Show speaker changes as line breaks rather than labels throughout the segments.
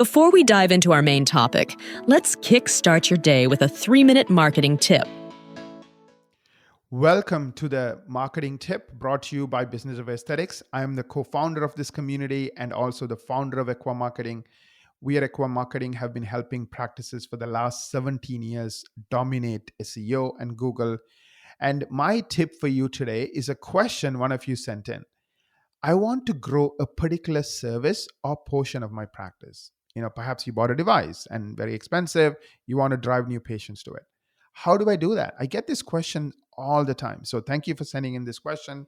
Before we dive into our main topic, let's kickstart your day with a 3-minute marketing tip.
Welcome to the marketing tip brought to you by Business of Aesthetics. I am the co-founder of this community and also the founder of Equa Marketing. We at Equa Marketing have been helping practices for the last 17 years dominate SEO and Google. And my tip for you today is a question one of you sent in. I want to grow a particular service or portion of my practice. Perhaps you bought a device and very expensive. You want to drive new patients to it. How do I do that? I get this question all the time. So thank you for sending in this question.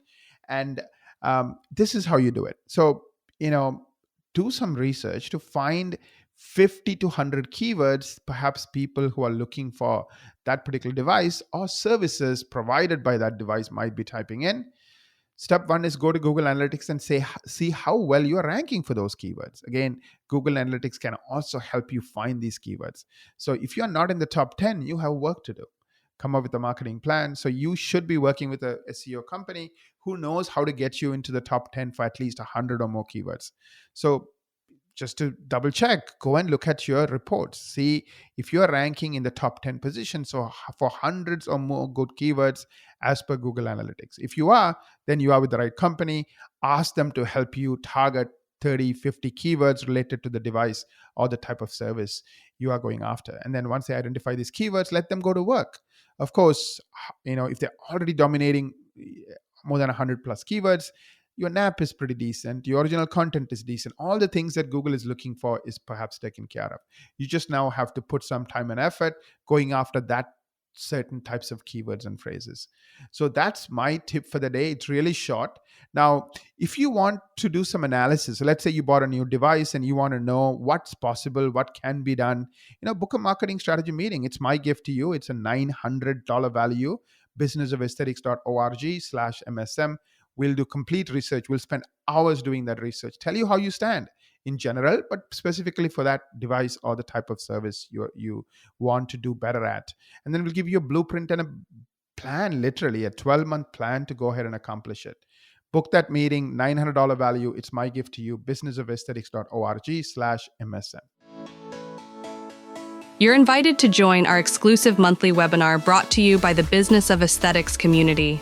And this is how you do it. So, do some research to find 50 to 100 keywords, perhaps people who are looking for that particular device or services provided by that device might be typing in. Step one is go to Google Analytics and see how well you are ranking for those keywords. Again, Google Analytics can also help you find these keywords. So if you're not in the top 10, you have work to do. Come up with a marketing plan. So you should be working with a SEO company who knows how to get you into the top 10 for at least 100 or more keywords. So just to double check, go and look at your reports. See if you're ranking in the top 10 positions. So for hundreds or more good keywords as per Google Analytics. If you are, then you are with the right company. Ask them to help you target 30, 50 keywords related to the device or the type of service you are going after. And then once they identify these keywords, let them go to work. Of course, if they're already dominating more than 100 plus keywords, your NAP is pretty decent, your original content is decent, all the things that Google is looking for is perhaps taken care of. You just now have to put some time and effort going after that certain types of keywords and phrases. So that's my tip for the day. It's really short. Now, if you want to do some analysis, so let's say you bought a new device and you want to know what's possible, what can be done, book a marketing strategy meeting. It's my gift to you. It's a $900 value, businessofesthetics.org/MSM. We'll do complete research. We'll spend hours doing that research. Tell you how you stand in general, but specifically for that device or the type of service you want to do better at. And then we'll give you a blueprint and a plan, literally a 12-month plan to go ahead and accomplish it. Book that meeting, $900 value. It's my gift to you, businessofesthetics.org/MSM.
You're invited to join our exclusive monthly webinar brought to you by the Business of Aesthetics community.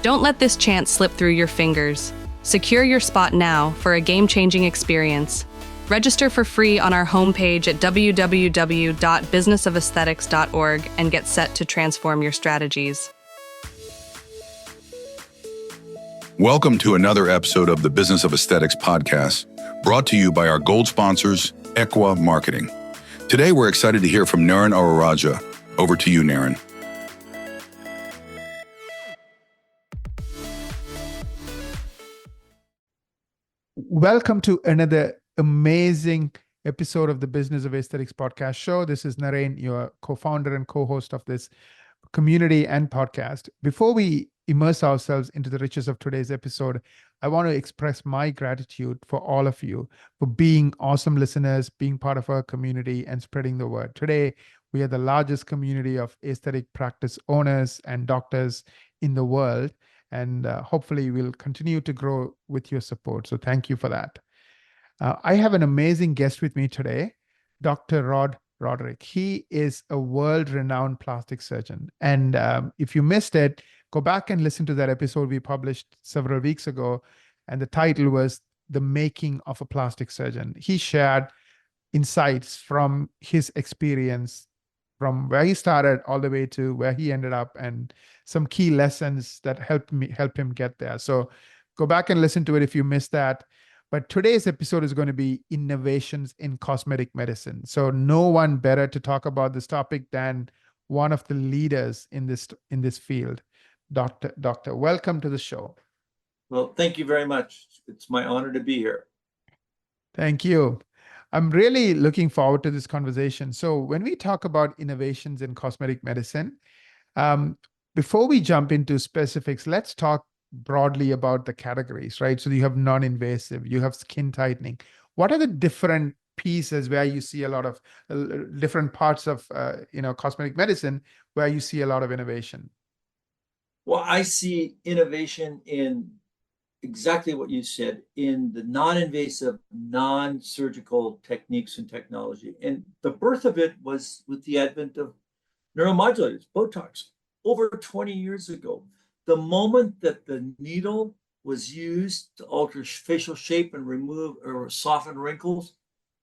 Don't let this chance slip through your fingers. Secure your spot now for a game-changing experience. Register for free on our homepage at www.businessofesthetics.org and get set to transform your strategies.
Welcome to another episode of the Business of Aesthetics podcast, brought to you by our gold sponsors, Equa Marketing. Today, we're excited to hear from Naren Arulrajah. Over to you, Naren.
Welcome to another amazing episode of the Business of Aesthetics podcast show. This is Naren, your co-founder and co-host of this community and podcast. Before we immerse ourselves into the riches of today's episode, I want to express my gratitude for all of you for being awesome listeners, being part of our community and spreading the word. Today, we are the largest community of aesthetic practice owners and doctors in the world. And hopefully we'll continue to grow with your support. So thank you for that. I have an amazing guest with me today, Dr. Rohrich. He is a world-renowned plastic surgeon. And if you missed it, go back and listen to that episode we published several weeks ago. And the title was The Making of a Plastic Surgeon. He shared insights from his experience from where he started all the way to where he ended up and some key lessons that helped him get there. So go back and listen to it if you missed that. But today's episode is going to be innovations in cosmetic medicine. So no one better to talk about this topic than one of the leaders in this field. Doctor, welcome to the show.
Well, thank you very much. It's my honor to be here.
Thank you. I'm really looking forward to this conversation. So when we talk about innovations in cosmetic medicine, before we jump into specifics, let's talk broadly about the categories, right? So you have non-invasive, you have skin tightening. What are the different pieces where you see a lot of different parts of cosmetic medicine where you see a lot of innovation?
Well, I see innovation in exactly what you said in the non-invasive, non-surgical techniques and technology. And the birth of it was with the advent of neuromodulators, Botox, over 20 years ago. The moment that the needle was used to alter facial shape and remove or soften wrinkles,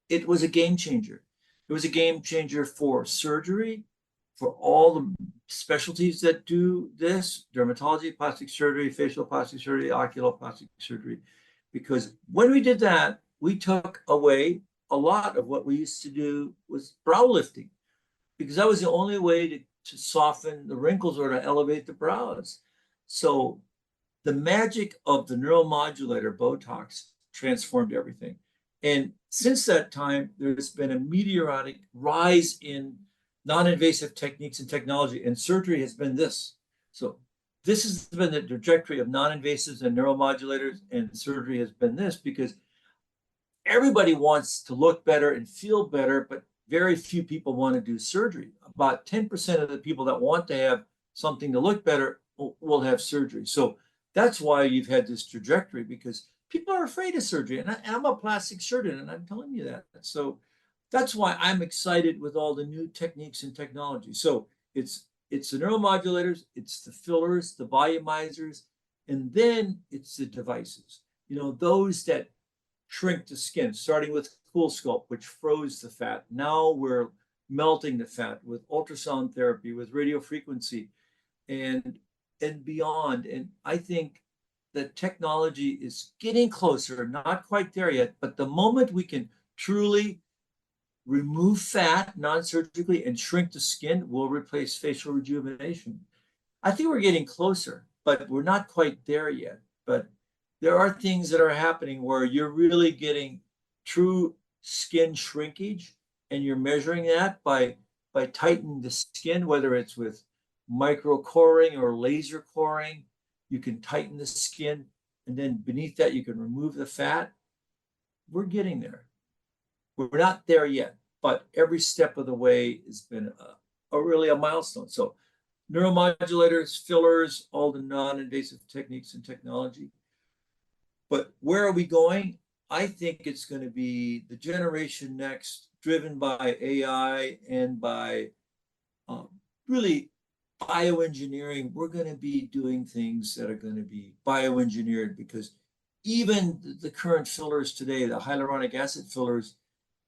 it was a game changer. It was a game changer for surgery, for all the specialties that do this: dermatology, plastic surgery, facial plastic surgery, oculoplastic surgery. Because when we did that, we took away a lot of what we used to do was brow lifting, because that was the only way to soften the wrinkles or to elevate the brows. So the magic of the neuromodulator Botox transformed everything. And since that time, there's been a meteoric rise in non-invasive techniques and technology, and surgery has been this. So this has been the trajectory of non-invasives and neuromodulators, and surgery has been this, because everybody wants to look better and feel better, but very few people want to do surgery. About 10% of the people that want to have something to look better will have surgery. So that's why you've had this trajectory, because people are afraid of surgery. And I'm a plastic surgeon, and I'm telling you that. So that's why I'm excited with all the new techniques and technology. So it's the neuromodulators, it's the fillers, the volumizers, and then it's the devices. Those that shrink the skin, starting with CoolSculpt, which froze the fat. Now we're melting the fat with ultrasound therapy, with radio frequency, and beyond. And I think that technology is getting closer, not quite there yet, but the moment we can truly remove fat non-surgically and shrink the skin, will replace facial rejuvenation. I think we're getting closer, but we're not quite there yet. But there are things that are happening where you're really getting true skin shrinkage, and you're measuring that by tightening the skin, whether it's with micro coring or laser coring. You can tighten the skin, and then beneath that you can remove the fat. We're getting there. We're not there yet, but every step of the way has been really a milestone. So neuromodulators, fillers, all the non-invasive techniques and technology. But where are we going? I think it's going to be the generation next, driven by AI and by really bioengineering. We're going to be doing things that are going to be bioengineered, because even the current fillers today, the hyaluronic acid fillers,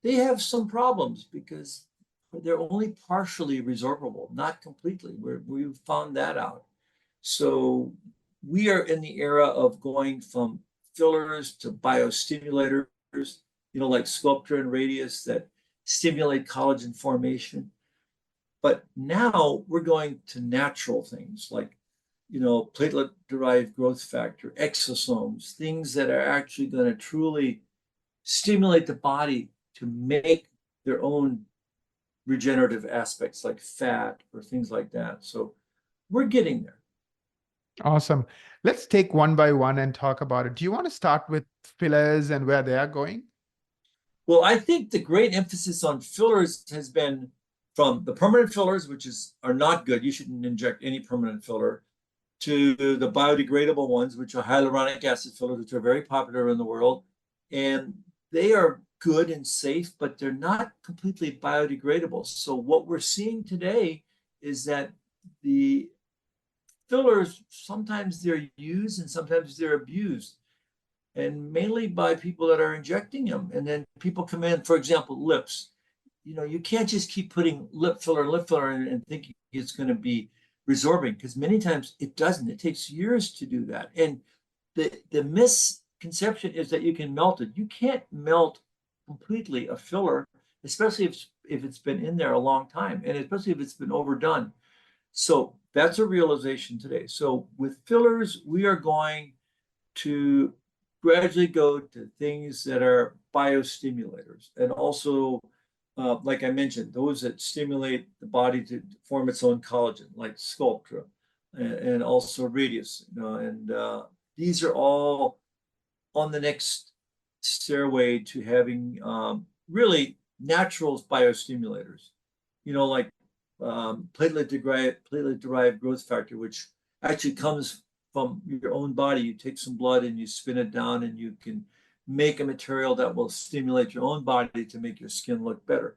they have some problems because they're only partially resorbable, not completely. We've found that out. So we are in the era of going from fillers to biostimulators, like Sculptra and Radius, that stimulate collagen formation. But now we're going to natural things like, platelet-derived growth factor, exosomes, things that are actually going to truly stimulate the body to make their own regenerative aspects, like fat or things like that. So we're getting there.
Awesome. Let's take one by one and talk about it. Do you want to start with fillers and where they are going?
Well, I think the great emphasis on fillers has been from the permanent fillers, which are not good. You shouldn't inject any permanent filler, to the biodegradable ones, which are hyaluronic acid fillers, which are very popular in the world. And they are good and safe, but they're not completely biodegradable. So what we're seeing today is that the fillers, sometimes they're used and sometimes they're abused, and mainly by people that are injecting them. And then people come in, for example, lips. You can't just keep putting lip filler in and thinking it's going to be resorbing, because many times it doesn't. It takes years to do that. And the misconception is that you can melt it. You can't melt completely a filler, especially if it's been in there a long time, and especially if it's been overdone. So that's a realization today. So with fillers, we are going to gradually go to things that are biostimulators, and also, like I mentioned, those that stimulate the body to form its own collagen, like Sculptra, and also Radius. And these are all on the next stairway to having really natural biostimulators. Like platelet-derived growth factor, which actually comes from your own body. You take some blood and you spin it down, and you can make a material that will stimulate your own body to make your skin look better.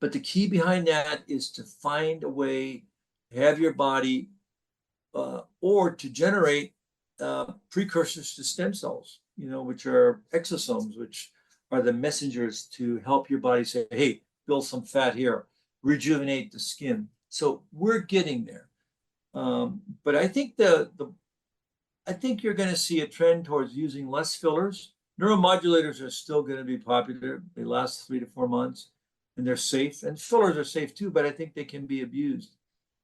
But the key behind that is to find a way to have your body or to generate precursors to stem cells, which are exosomes, which are the messengers to help your body say, hey, build some fat here, rejuvenate the skin. So we're getting there. But I think I think you're going to see a trend towards using less fillers. Neuromodulators are still going to be popular. They last 3 to 4 months, and they're safe. And fillers are safe too, but I think they can be abused.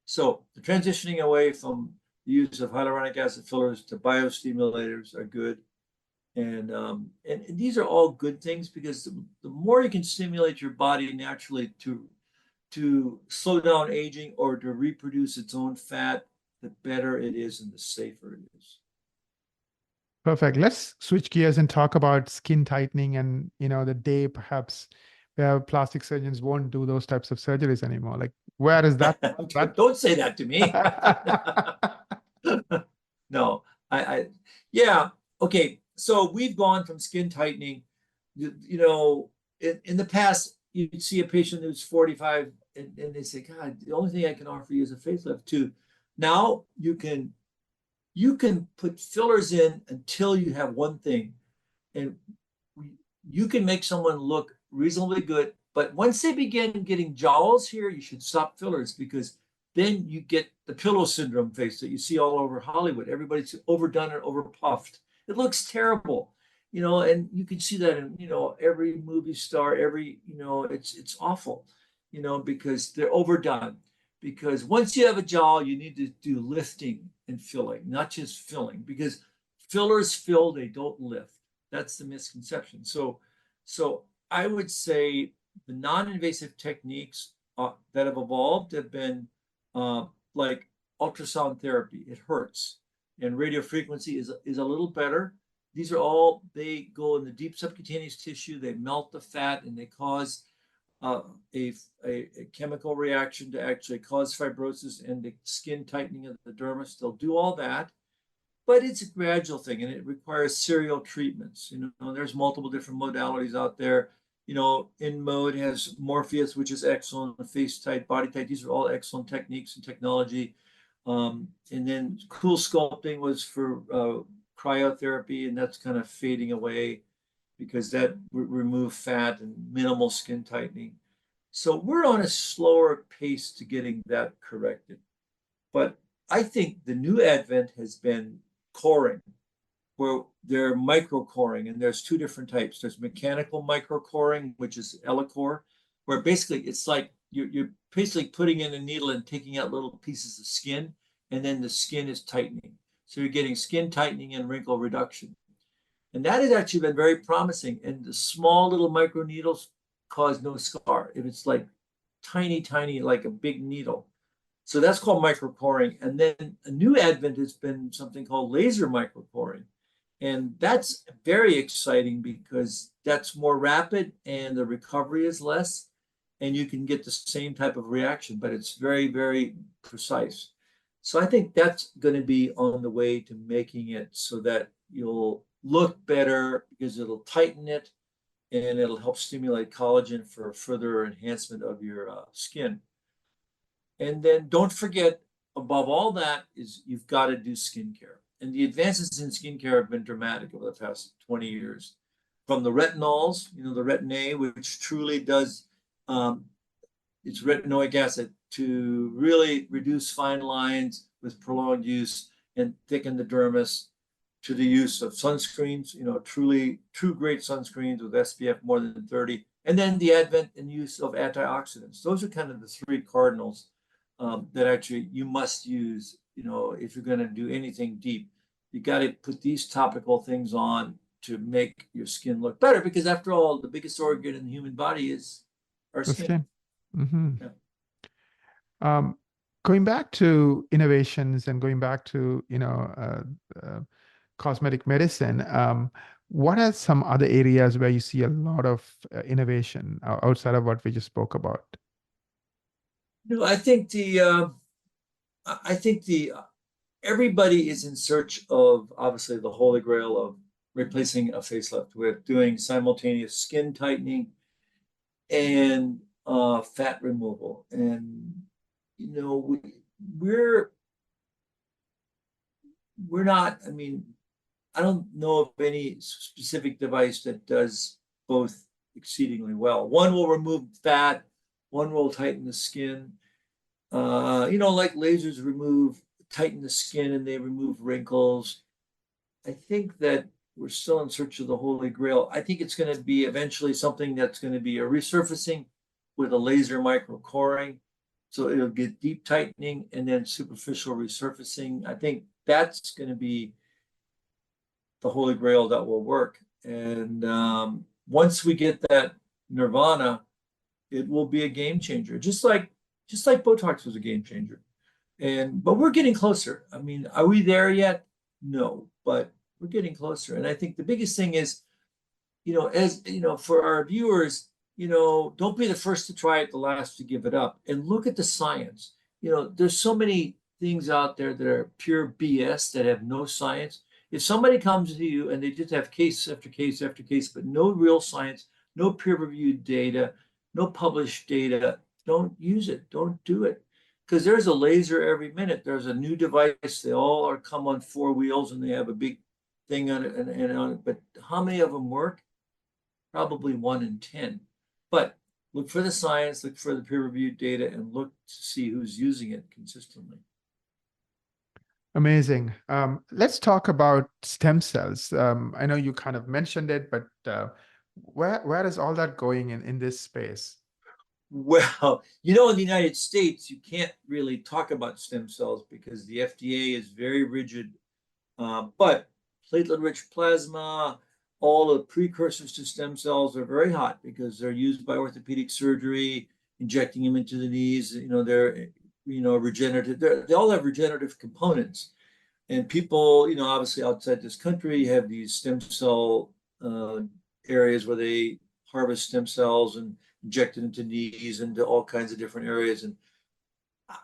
So the transitioning away from the use of hyaluronic acid fillers to biostimulators are good. And these are all good things, because the more you can stimulate your body naturally to slow down aging or to reproduce its own fat, the better it is and the safer it is.
Perfect. Let's switch gears and talk about skin tightening and, the day perhaps where plastic surgeons won't do those types of surgeries anymore. Like, where is that?
Don't say that to me. No, yeah. Okay. So we've gone from skin tightening, in the past, you'd see a patient who's 45 and they say, God, the only thing I can offer you is a facelift too. Now you can put fillers in until you have one thing, and you can make someone look reasonably good. But once they begin getting jowls here, you should stop fillers, because then you get the pillow syndrome face that you see all over Hollywood. Everybody's overdone and overpuffed. It looks terrible, and you can see that in, every movie star, it's awful, because they're overdone. Because once you have a jowl, you need to do lifting and filling, not just filling, because fillers fill, they don't lift. That's the misconception. So I would say the non-invasive techniques that have evolved have been like ultrasound therapy. It hurts, and radio frequency is a little better. These are all, they go in the deep subcutaneous tissue, they melt the fat, and they cause a chemical reaction to actually cause fibrosis and the skin tightening of the dermis. They'll do all that, but it's a gradual thing, and it requires serial treatments. There's multiple different modalities out there. InMode has Morpheus, which is excellent, Face Tight, Body Tight. These are all excellent techniques and technology. And then Cool Sculpting was for cryotherapy, and that's kind of fading away, because that remove fat and minimal skin tightening. So we're on a slower pace to getting that corrected. But I think the new advent has been coring, where they're micro coring, and there's 2 different types. There's mechanical micro coring, which is Elicor, where basically it's like you're basically putting in a needle and taking out little pieces of skin, and then the skin is tightening. So you're getting skin tightening and wrinkle reduction. And that has actually been very promising. And the small little micro needles cause no scar if it's like tiny, like a big needle. So that's called microcoring. And then a new advent has been something called laser microcoring. And that's very exciting, because that's more rapid and the recovery is less, and you can get the same type of reaction, but it's very, very precise. So I think that's going to be on the way to making it so that you'll look better, because it'll tighten it and it'll help stimulate collagen for further enhancement of your skin. And then don't forget, above all that, is you've got to do skincare. And the advances in skincare have been dramatic over the past 20 years. From the retinols, the Retin A, which truly does, it's retinoic acid to really reduce fine lines with prolonged use and thicken the dermis, to the use of sunscreens, true great sunscreens with SPF more than 30, and then the advent and use of antioxidants. Those are kind of the 3 cardinals that actually you must use, if you're going to do anything deep. You got to put these topical things on to make your skin look better, because after all, the biggest organ in the human body is our skin.
Mm-hmm.
Yeah.
Going back to innovations and going back to, cosmetic medicine, what are some other areas where you see a lot of innovation outside of what we just spoke about?
I think the everybody is in search of, obviously, the holy grail of replacing a facelift with doing simultaneous skin tightening and fat removal. And we're not. I mean, I don't know of any specific device that does both exceedingly well. One will remove fat, one will tighten the skin. Like lasers tighten the skin and they remove wrinkles. I think that we're still in search of the holy grail. I think it's going to be eventually something that's going to be a resurfacing with a laser microcoring. So it'll get deep tightening and then superficial resurfacing. I think that's going to be the holy grail that will work. And once we get that nirvana, it will be a game changer. Just like Botox was a game changer. But we're getting closer. I mean, are we there yet? No, but we're getting closer. And I think the biggest thing is, for our viewers, don't be the first to try it, the last to give it up. And look at the science. There's so many things out there that are pure BS that have no science. If somebody comes to you and they just have case after case after case, but no real science, no peer-reviewed data, no published data, don't use it. Don't do it. Because there's a laser every minute. There's a new device. They all come on 4 wheels and they have a big thing on it and on it. But how many of them work? Probably 1 in 10. But look for the science, look for the peer-reviewed data, and look to see who's using it consistently.
Amazing. Let's talk about stem cells. I know you kind of mentioned it, but where is all that going in this space?
Well, in the United States, you can't really talk about stem cells because the FDA is very rigid. But platelet-rich plasma, all the precursors to stem cells are very hot because they're used by orthopedic surgery, injecting them into the knees. They're regenerative. They all have regenerative components. And people, obviously outside this country have these stem cell areas where they harvest stem cells and inject it into knees and into all kinds of different areas. And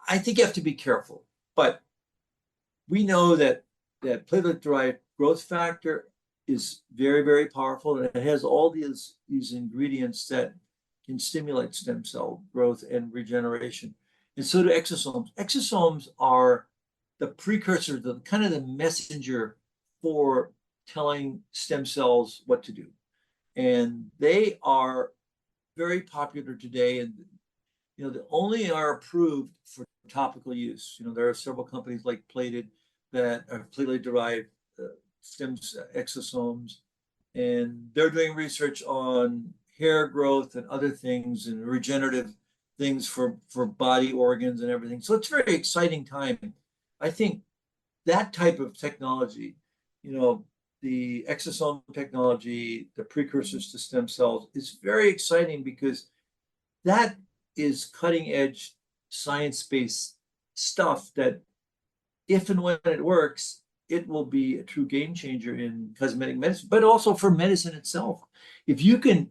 I think you have to be careful. But we know that platelet-derived growth factor is very, very powerful, and it has all these ingredients that can stimulate stem cell growth and regeneration. And so do exosomes. Exosomes are the precursor, the kind of the messenger for telling stem cells what to do. And they are very popular today, and they only are approved for topical use. There are several companies like Plated that are platelet-derived stem exosomes, and they're doing research on hair growth and other things and regenerative things for body organs and everything. So it's a very exciting time. I think that type of technology, the exosome technology, the precursors to stem cells, is very exciting because that is cutting edge science-based stuff that if and when it works, it will be a true game changer in cosmetic medicine, but also for medicine itself. If you can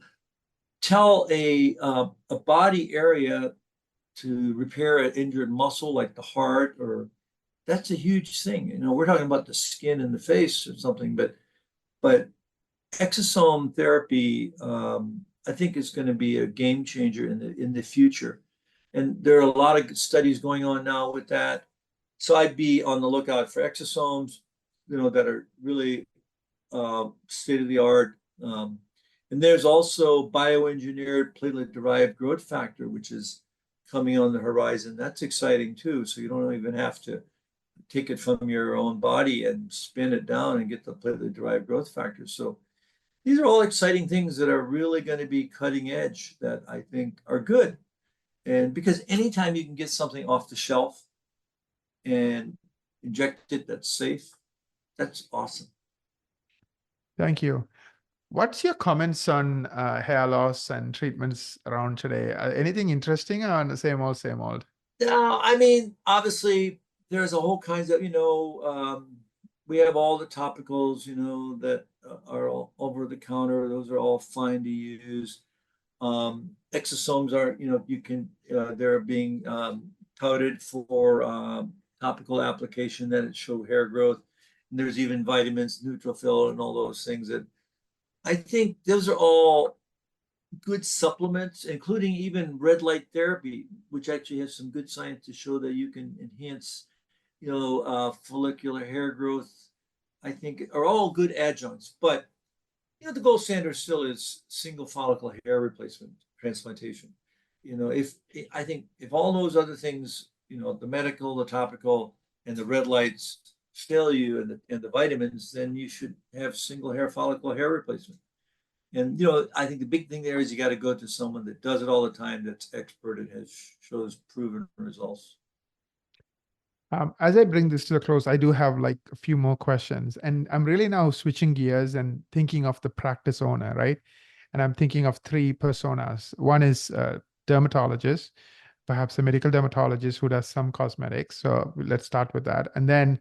tell a body area to repair an injured muscle like the heart, or that's a huge thing. We're talking about the skin and the face or something, but exosome therapy, I think, is going to be a game changer in the future. And there are a lot of studies going on now with that. So I'd be on the lookout for exosomes, that are really state of the art. And there's also bioengineered platelet-derived growth factor, which is coming on the horizon. That's exciting too. So you don't even have to take it from your own body and spin it down and get the platelet-derived growth factor. So these are all exciting things that are really going to be cutting edge that I think are good. And because anytime you can get something off the shelf and inject it that's safe, that's awesome.
Thank you. What's your comments on hair loss and treatments around today? Anything interesting or the same old, same old?
No, I mean, obviously, there's a whole kinds of, we have all the topicals, that are all over the counter. Those are all fine to use. Exosomes are, they're being touted for topical application that it show hair growth. And there's even vitamins, neutrophil, and all those things that I think those are all good supplements, including even red light therapy, which actually has some good science to show that you can enhance, follicular hair growth. I think are all good adjuncts, but the gold standard still is single follicle hair replacement transplantation. If I think if all those other things, the medical, the topical, and the red lights fail you, and the vitamins, then you should have single hair follicle hair replacement. And I think the big thing there is you got to go to someone that does it all the time, that's expert and shows proven results.
As I bring this to the close, I do have like a few more questions, and I'm really now switching gears and thinking of the practice owner, right? And I'm thinking of three personas. One is a dermatologist, perhaps a medical dermatologist who does some cosmetics. So let's start with that. And then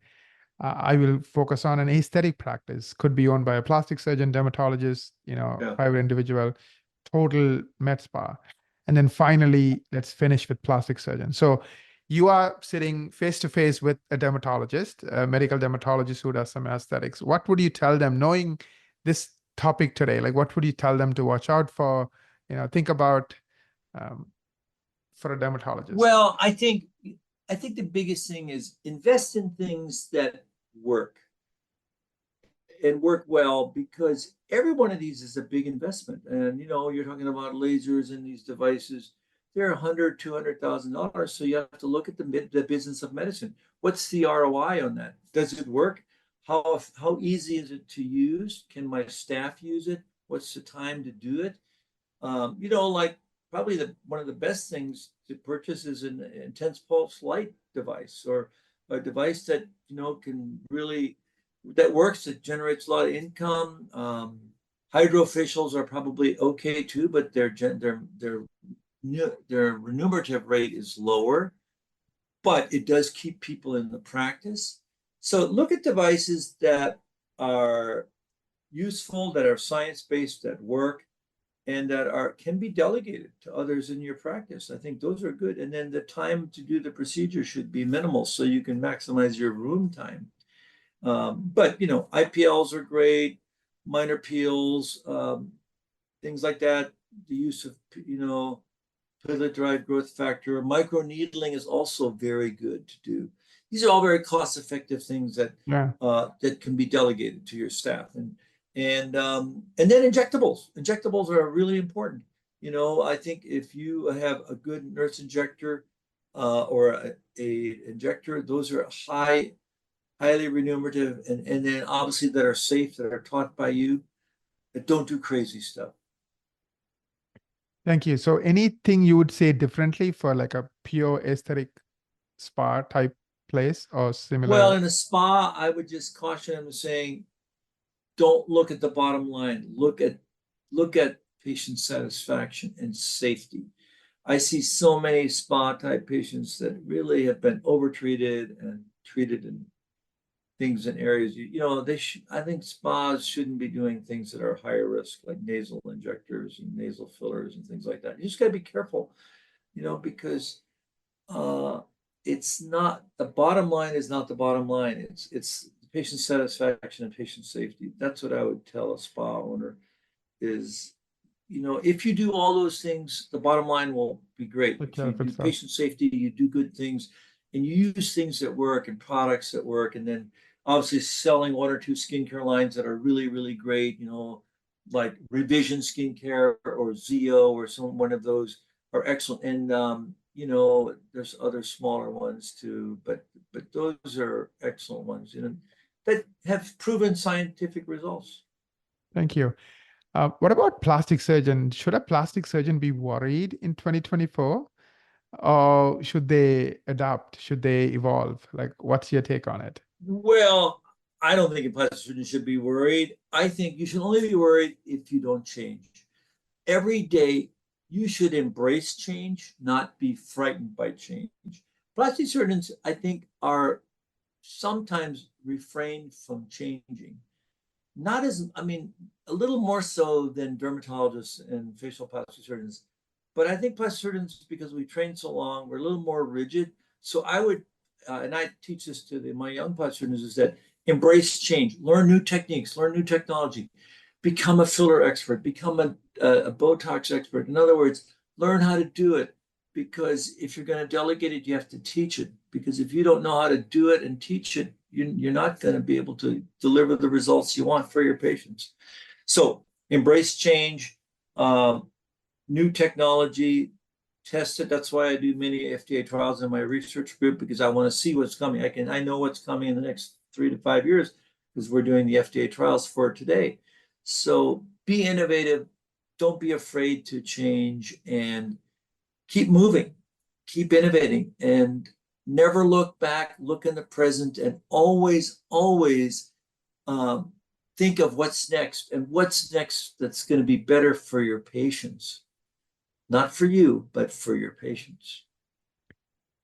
I will focus on an aesthetic practice, could be owned by a plastic surgeon, dermatologist,
Yeah.
private individual, total med spa. And then finally, let's finish with plastic surgeon. So you are sitting face to face with a dermatologist, a medical dermatologist who does some aesthetics. What would you tell them, knowing this topic today? Like, what would you tell them to watch out for? Think about for a dermatologist.
Well, I think the biggest thing is invest in things that work and work well, because every one of these is a big investment. And you're talking about lasers and these devices. They're $100,000, $200,000. So you have to look at the business of medicine. What's the ROI on that? Does it work? How easy is it to use? Can my staff use it? What's the time to do it? Like probably one of the best things to purchase is an intense pulse light device, or a device that that works, that generates a lot of income. Hydrofacials are probably okay too, but their remunerative rate is lower, but it does keep people in the practice. So look at devices that are useful, that are science-based, that work, and that can be delegated to others in your practice. I think those are good. And then the time to do the procedure should be minimal, so you can maximize your room time. But IPLs are great, minor peels, things like that. The use of platelet-derived growth factor, microneedling is also very good to do. These are all very cost-effective things that can be delegated to your staff. And then injectables. Injectables are really important. I think if you have a good nurse injector or a injector, those are highly remunerative, and then obviously that are safe, that are taught by you, that don't do crazy stuff.
Thank you. So anything you would say differently for like a pure aesthetic spa type place or similar?
Well, in a spa, I would just caution them saying, don't look at the bottom line. Look at patient satisfaction and safety. I see so many spa type patients that really have been overtreated and treated in things in areas, I think spas shouldn't be doing things that are higher risk, like nasal injectors and nasal fillers and things like that. You just got to be careful, because it's not, the bottom line is not the bottom line. It's patient satisfaction and patient safety. That's what I would tell a spa owner is, if you do all those things, the bottom line will be great. If you do patient safety, you do good things, and you use things that work and products that work, and then obviously selling one or two skincare lines that are really, really great, like Revision Skincare or Zeo or one of those are excellent. And there's other smaller ones too, but those are excellent ones, that have proven scientific results.
Thank you. What about plastic surgeon? Should a plastic surgeon be worried in 2024? Or should they adapt? Should they evolve? Like, what's your take on it?
Well, I don't think a plastic surgeon should be worried. I think you should only be worried if you don't change. Every day, you should embrace change, not be frightened by change. Plastic surgeons, I think, are sometimes refrain from changing. Not as, a little more so than dermatologists and facial plastic surgeons. But I think plastic surgeons, because we trained so long, we're a little more rigid. So I would and I teach this to my young plastic surgeons, is that embrace change, learn new techniques, learn new technology, become a filler expert, become a Botox expert. In other words, learn how to do it, because if you're going to delegate it, you have to teach it. Because if you don't know how to do it and teach it, you're not going to be able to deliver the results you want for your patients. So embrace change, new technology, test it. That's why I do many FDA trials in my research group, because I want to see what's coming. I know what's coming in the next 3 to 5 years, because we're doing the FDA trials for today. So be innovative. Don't be afraid to change, and keep moving, keep innovating, and never look back. Look in the present, and always, always think of what's next, and what's next that's going to be better for your patients. Not for you, but for your patients.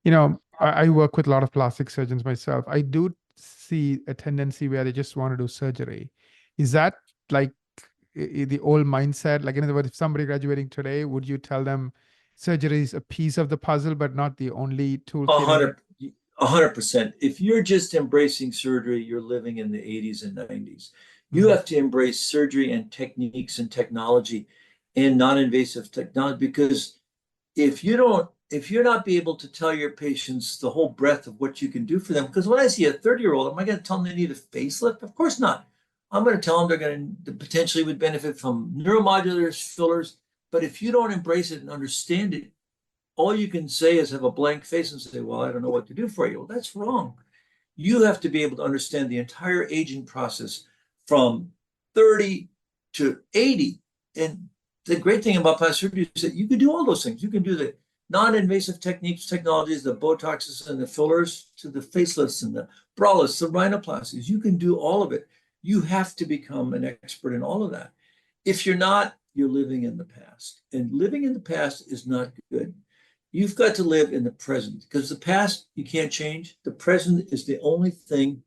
I work with a lot of plastic surgeons myself. I do see a tendency where they just want to do surgery. Is that like the old mindset? Like, in other words, if somebody graduating today, would you tell them surgery is a piece of the puzzle, but not the only toolkit?
100%. If you're just embracing surgery, you're living in the 80s and 90s. You
Mhm.
have to embrace surgery and techniques and technology and non-invasive technology, because if you're not be able to tell your patients the whole breadth of what you can do for them, because when I see a 30-year-old, am I going to tell them they need a facelift? Of course not. I'm going to tell them they're going to potentially would benefit from neuromodulators, fillers. But if you don't embrace it and understand it, all you can say is have a blank face and say, well, I don't know what to do for you. Well, that's wrong. You have to be able to understand the entire aging process from 30 to 80. And the great thing about plastic surgery is that you can do all those things. You can do the non-invasive techniques, technologies, the Botoxes and the fillers, to the facelifts and the braless, the rhinoplasties. You can do all of it. You have to become an expert in all of that. If you're not, you're living in the past. And living in the past is not good. You've got to live in the present, because the past you can't change. The present is the only thing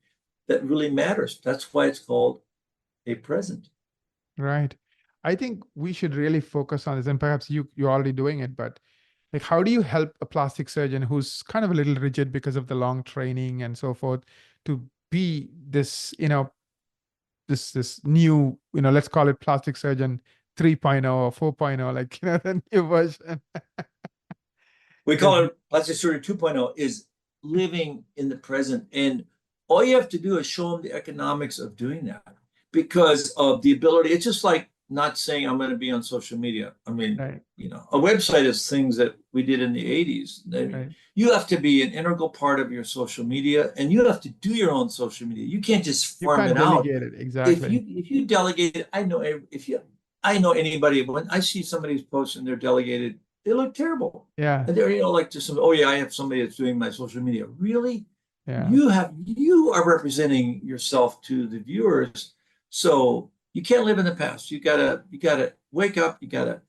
that really matters. That's why it's called a present.
Right. I think we should really focus on this, and perhaps you're already doing it, but like, how do you help a plastic surgeon who's kind of a little rigid because of the long training and so forth, to be this, this new, let's call it plastic surgeon 3.0 or 4.0, like, the new version.
We call it plastic surgery 2.0, is living in the present. And all you have to do is show them the economics of doing that, because of the ability. It's just like not saying I'm going to be on social media. I mean,
Right.
A website is things that we did in the 80s.
Right.
You have to be an integral part of your social media, and you have to do your own social media. You can't just
You
farm
can't
it out.
delegate it. Exactly.
If you delegate it, I know anybody, when I see somebody's post and they're delegated, they look terrible.
Yeah.
And they're, like just some, oh yeah, I have somebody that's doing my social media. Really?
Yeah.
You are representing yourself to the viewers. So you can't live in the past. You gotta wake up, you gotta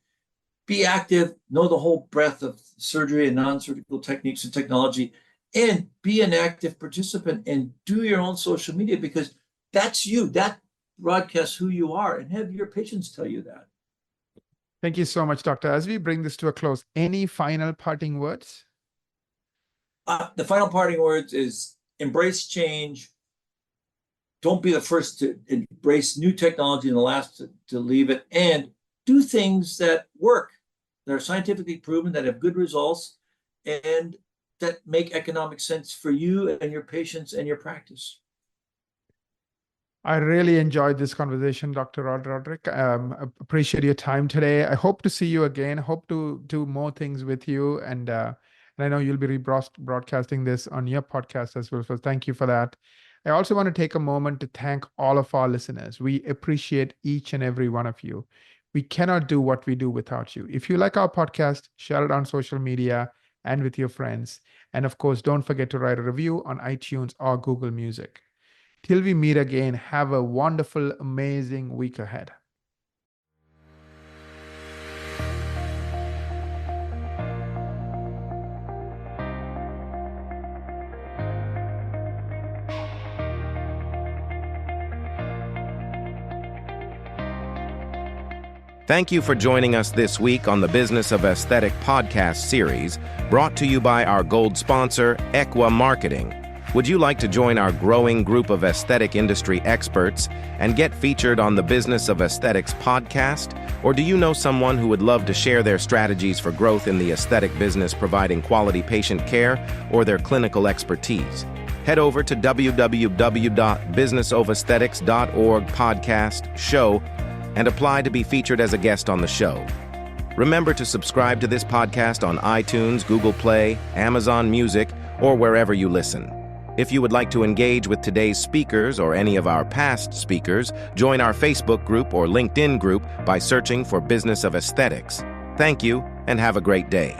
be active, know the whole breadth of surgery and non-surgical techniques and technology, and be an active participant and do your own social media, because that's you. That broadcasts who you are, and have your patients tell you that.
Thank you so much, Doctor. As we bring this to a close, any final parting words?
The final parting words is embrace change. Don't be the first to embrace new technology and the last to leave it, and do things that work, that are scientifically proven, that have good results, and that make economic sense for you and your patients and your practice.
I really enjoyed this conversation, Dr. Rohrich. Appreciate your time today. I hope to see you again. Hope to do more things with you. And I know you'll be broadcasting this on your podcast as well. So thank you for that. I also want to take a moment to thank all of our listeners. We appreciate each and every one of you. We cannot do what we do without you. If you like our podcast, share it on social media and with your friends. And of course, don't forget to write a review on iTunes or Google Music. Till we meet again, have a wonderful, amazing week ahead.
Thank you for joining us this week on the Business of Aesthetic podcast series, brought to you by our gold sponsor, Equa Marketing. Would you like to join our growing group of aesthetic industry experts and get featured on the Business of Aesthetics podcast? Or do you know someone who would love to share their strategies for growth in the aesthetic business, providing quality patient care or their clinical expertise? Head over to www.businessofesthetics.org podcast show and apply to be featured as a guest on the show. Remember to subscribe to this podcast on iTunes, Google Play, Amazon Music, or wherever you listen. If you would like to engage with today's speakers or any of our past speakers, join our Facebook group or LinkedIn group by searching for Business of Aesthetics. Thank you, and have a great day.